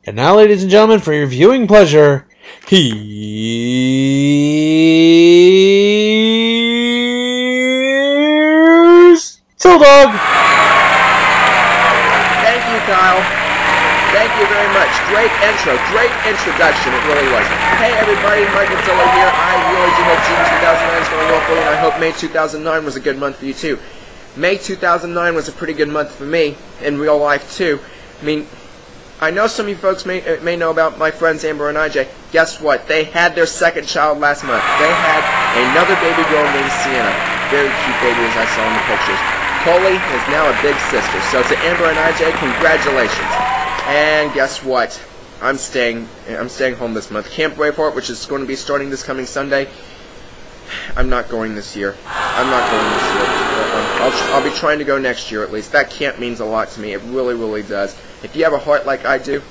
And now, ladies and gentlemen, for your viewing pleasure, here's Tilldog. Thank you, Kyle. Thank you very much. Great intro. Great introduction. It really was. Hey, everybody. Michael Tiller here. I really do hope June 2009 is going to roll for you, and I hope May 2009 was a good month for you, too. May 2009 was a pretty good month for me, in real life, too. I mean, I know some of you folks may know about my friends Amber and IJ. Guess what? They had their second child last month. They had another baby girl named Sienna. Very cute baby, as I saw in the pictures. Coley is now a big sister. So to Amber and IJ, congratulations. And guess what? I'm staying home this month. Camp Braveheart, which is going to be starting this coming Sunday. I'm not going this year. I'm not going this year. I'll be trying to go next year at least. That camp means a lot to me. It really, really does. If you have a heart like I do,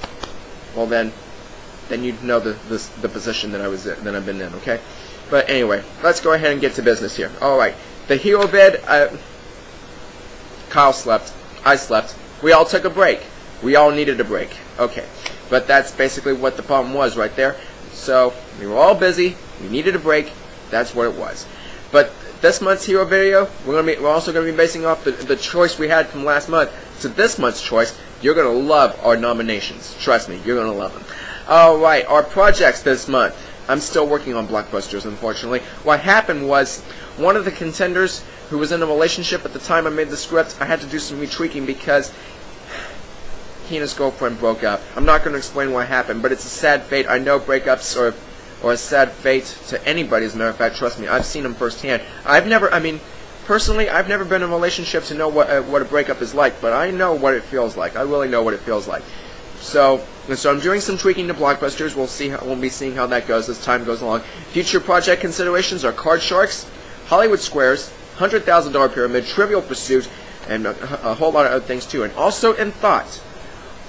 well then you'd know the position that I've been in. Okay. But anyway, let's go ahead and get to business here. All right. The hero vid. Kyle slept. I slept. We all took a break. We all needed a break. Okay. But that's basically what the problem was right there. So we were all busy. We needed a break. That's what it was. But this month's hero video, we're also going to be basing off the choice we had from last month to this month's choice. You're going to love our nominations. Trust me, you're going to love them. Alright, our projects this month. I'm still working on blockbusters, unfortunately. What happened was, one of the contenders who was in a relationship at the time I made the script, I had to do some retweaking because he and his girlfriend broke up. I'm not going to explain what happened, but it's a sad fate. I know breakups or a sad fate to anybody, as a matter of fact. Trust me, I've seen them firsthand. Personally, I've never been in a relationship to know what a breakup is like, but I know what it feels like. I really know what it feels like. So I'm doing some tweaking to blockbusters. We'll be seeing how that goes as time goes along. Future project considerations are Card Sharks, Hollywood Squares, $100,000 Pyramid, Trivial Pursuit, and a whole lot of other things too. And also in thought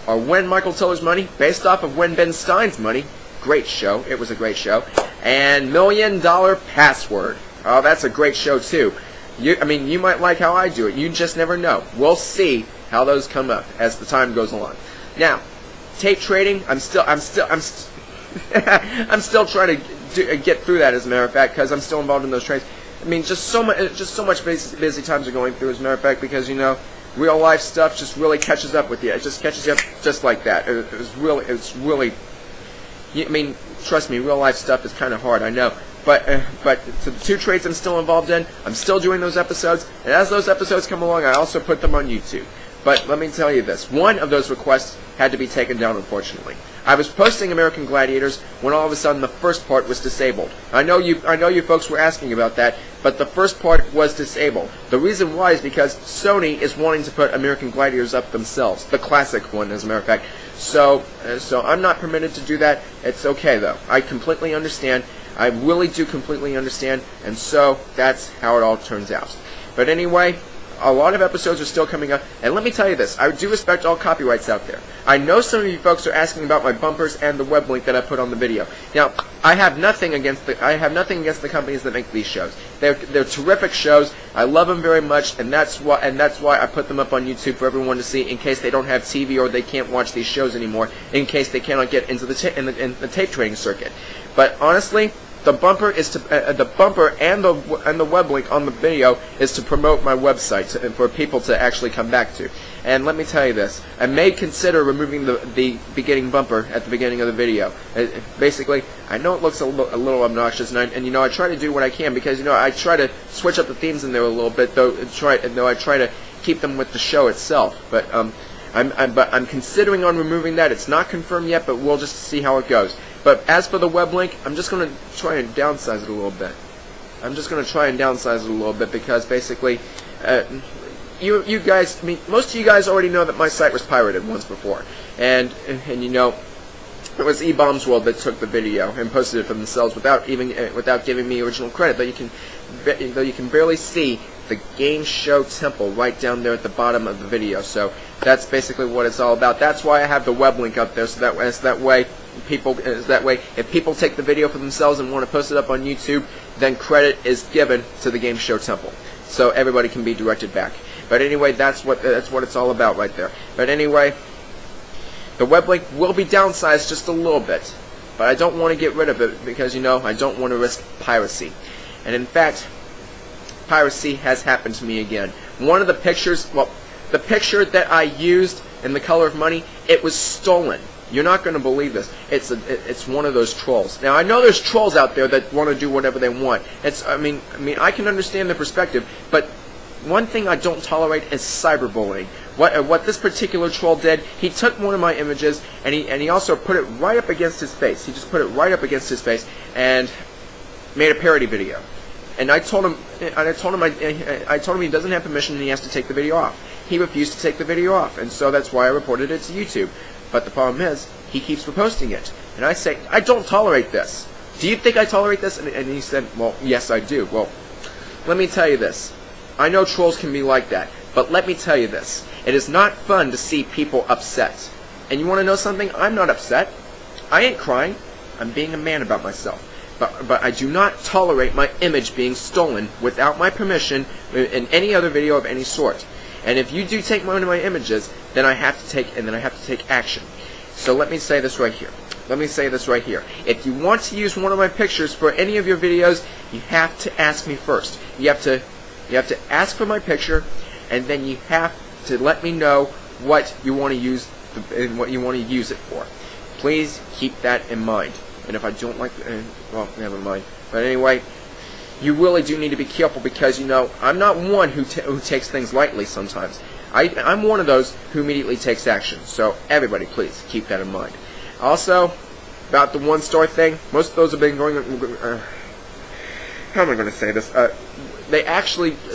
are When Michael Tiller's Money, based off of When Ben Stein's Money. Great show. It was a great show. And $1 Million Password. Oh, that's a great show too. You might like how I do it. You just never know. We'll see how those come up as the time goes along. Now, tape trading. I'm still I'm still trying to get through that, as a matter of fact, because I'm still involved in those trades. I mean, just so much busy times are going through, as a matter of fact, because real life stuff just really catches up with you. It just catches you up just like that. It's really. Trust me, real life stuff is kind of hard, I know. But to the two trades I'm still involved in, I'm still doing those episodes, and as those episodes come along, I also put them on YouTube. But let me tell you this, one of those requests had to be taken down, unfortunately. I was posting American Gladiators when all of a sudden the first part was disabled. I know you folks were asking about that, but the first part was disabled. The reason why is because Sony is wanting to put American Gladiators up themselves, the classic one, as a matter of fact. So I'm not permitted to do that. It's okay though. I completely understand. I really do completely understand, and so that's how it all turns out. But anyway, a lot of episodes are still coming up, and let me tell you this, I do respect all copyrights out there. I know some of you folks are asking about my bumpers and the web link that I put on the video. Now, I have nothing against the companies that make these shows. They're terrific shows. I love them very much, and that's why I put them up on YouTube for everyone to see, in case they don't have TV or they can't watch these shows anymore, in case they cannot get into the tape trading circuit. But honestly, the bumper is to the bumper and the web link on the video is to promote my website for people to actually come back to. And let me tell you this, I may consider removing the beginning bumper at the beginning of the video. Basically, I know it looks a little obnoxious, and I try to do what I can, because I try to switch up the themes in there a little bit, though I try to keep them with the show itself. But I'm considering on removing that. It's not confirmed yet, but we'll just see how it goes. But as for the web link, I'm just going to try and downsize it a little bit. Because basically, you guys, most of you guys already know that my site was pirated once before, and it was eBombs World that took the video and posted it for themselves without giving me original credit. Though you can barely see the game show temple right down there at the bottom of the video. So that's basically what it's all about. That's why I have the web link up there, so that way if people take the video for themselves and want to post it up on YouTube, then credit is given to the game show temple, so everybody can be directed back. But anyway, that's what it's all about right there. But anyway, The web link will be downsized just a little bit, but I don't want to get rid of it because, you know, I don't want to risk piracy. And in fact, piracy has happened to me again. One of the pictures, well, the picture that I used in The Color of Money, it was stolen. You're not going to believe this. It's one of those trolls. Now I know there's trolls out there that want to do whatever they want. I mean I can understand the perspective, but one thing I don't tolerate is cyberbullying. What this particular troll did, he took one of my images and he also put it right up against his face. He just put it right up against his face and made a parody video. And I told him he doesn't have permission and he has to take the video off. He refused to take the video off, and so that's why I reported it to YouTube. But the problem is, he keeps reposting it. And I say, I don't tolerate this. Do you think I tolerate this? And he said, well, yes, I do. Well, let me tell you this. I know trolls can be like that, but let me tell you this. It is not fun to see people upset. And you want to know something? I'm not upset. I ain't crying. I'm being a man about myself. But I do not tolerate my image being stolen without my permission in any other video of any sort. And if you do take one of my images, then I have to take action. So let me say this right here. If you want to use one of my pictures for any of your videos, you have to ask me first. You have to ask for my picture, and then you have to let me know what you want to use and what you want to use it for. Please keep that in mind. And if I don't like, well, never mind. But anyway, you really do need to be careful because, you know, I'm not one who takes things lightly sometimes. I'm one of those who immediately takes action. So everybody, please keep that in mind. Also, about the one-star thing, most of those have been going. How am I going to say this?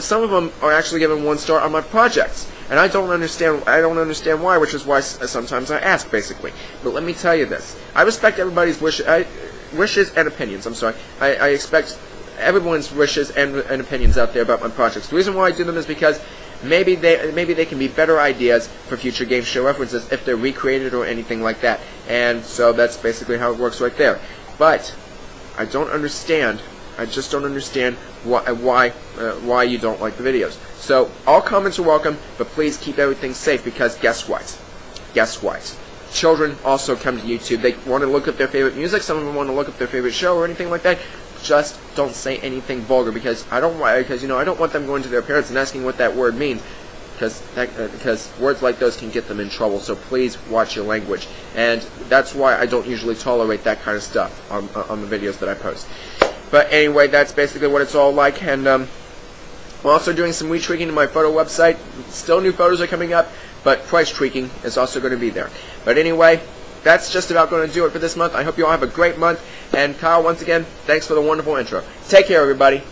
Some of them are actually given 1 star on my projects, and I don't understand why, which is why sometimes I ask, basically. But let me tell you this: I respect everybody's wishes and opinions. I'm sorry. I expect everyone's wishes and opinions out there about my projects. The reason why I do them is because maybe they can be better ideas for future game show references if they're recreated or anything like that. And so that's basically how it works right there. But I don't understand. I just don't understand why you don't like the videos. So all comments are welcome, but please keep everything safe because guess what? Guess what? Children also come to YouTube. They want to look up their favorite music. Some of them want to look up their favorite show or anything like that. Just don't say anything vulgar because I don't want them going to their parents and asking what that word means because words like those can get them in trouble. So please watch your language, and that's why I don't usually tolerate that kind of stuff on the videos that I post. But anyway, that's basically what it's all like, and I'm also doing some retweaking to my photo website. Still new photos are coming up, but price tweaking is also going to be there. But anyway, that's just about going to do it for this month. I hope you all have a great month, and Kyle, once again, thanks for the wonderful intro. Take care, everybody.